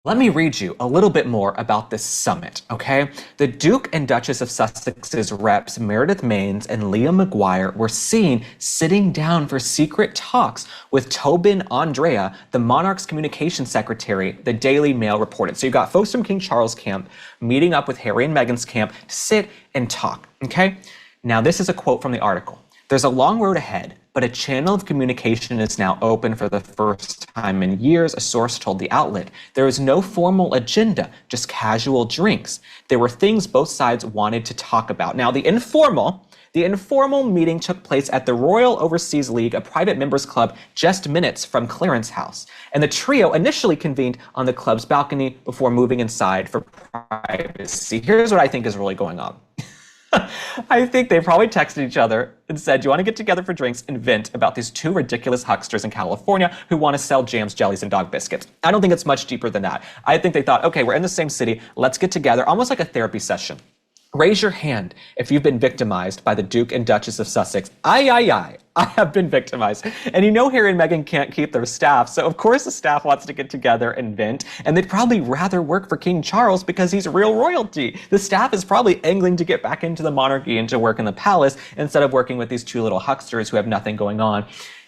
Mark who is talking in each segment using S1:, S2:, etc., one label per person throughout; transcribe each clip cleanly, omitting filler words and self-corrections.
S1: Let me read you a little bit more about this summit, okay? The Duke and Duchess of Sussex's reps, Meredith Maines and Leah McGuire, were seen sitting down for secret talks with Tobin Andrea, the monarch's communications secretary, the Daily Mail reported. So you've got folks from King Charles' camp meeting up with Harry and Meghan's camp to sit and talk, okay? Now, this is a quote from the article. There's a long road ahead, but a channel of communication is now open for the first time in years, a source told the outlet. There is no formal agenda, just casual drinks. There were things both sides wanted to talk about. Now, the informal meeting took place at the Royal Overseas League, a private members club just minutes from Clarence House. And the trio initially convened on the club's balcony before moving inside for privacy. Here's what I think is really going on. I think they probably texted each other and said, do you want to get together for drinks and vent about these two ridiculous hucksters in California who want to sell jams, jellies, and dog biscuits? I don't think it's much deeper than that. I think they thought, okay, we're in the same city. Let's get together, almost like a therapy session. Raise your hand if you've been victimized by the Duke and Duchess of Sussex. I have been victimized. And you know Harry and Meghan can't keep their staff, so of course the staff wants to get together and vent, and they'd probably rather work for King Charles because he's real royalty. The staff is probably angling to get back into the monarchy and to work in the palace instead of working with these two little hucksters who have nothing going on.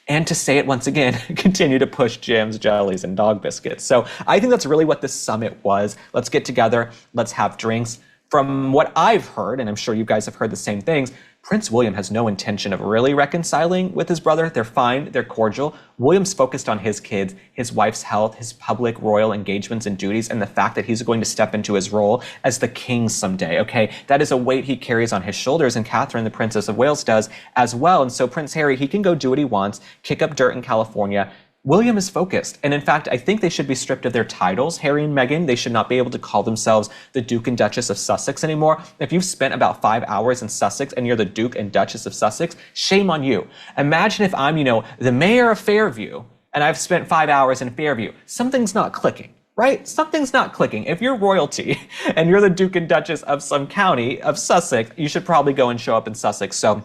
S1: And to say it once again, continue to push jams, jellies, and dog biscuits. So I think that's really what this summit was. Let's get together, let's have drinks. From what I've heard, and I'm sure you guys have heard the same things, Prince William has no intention of really reconciling with his brother. They're fine, they're cordial. William's focused on his kids, his wife's health, his public royal engagements and duties, and the fact that he's going to step into his role as the king someday, okay? That is a weight he carries on his shoulders, and Catherine, the Princess of Wales, does as well. And so Prince Harry, he can go do what he wants, kick up dirt in California. William is focused. And in fact, I think they should be stripped of their titles. Harry and Meghan, they should not be able to call themselves the Duke and Duchess of Sussex anymore. If you've spent about 5 hours in Sussex and you're the Duke and Duchess of Sussex, shame on you. Imagine if I'm, the mayor of Fairview and I've spent 5 hours in Fairview. Something's not clicking. Right? Something's not clicking. If you're royalty and you're the Duke and Duchess of some county of Sussex, you should probably go and show up in Sussex. So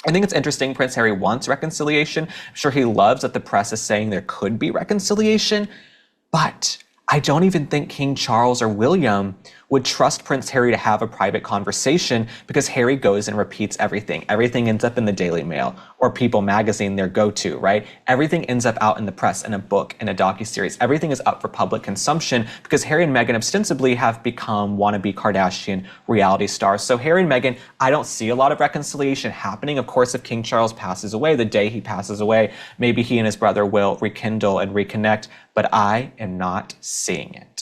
S1: I think it's interesting Prince Harry wants reconciliation. I'm sure he loves that the press is saying there could be reconciliation, but I don't even think King Charles or William would trust Prince Harry to have a private conversation because Harry goes and repeats everything. Everything ends up in the Daily Mail or People magazine, their go-to, right? Everything ends up out in the press, in a book, in a docuseries. Everything is up for public consumption because Harry and Meghan ostensibly have become wannabe Kardashian reality stars. So Harry and Meghan, I don't see a lot of reconciliation happening. Of course, if King Charles passes away, the day he passes away, maybe he and his brother will rekindle and reconnect, but I am not seeing it.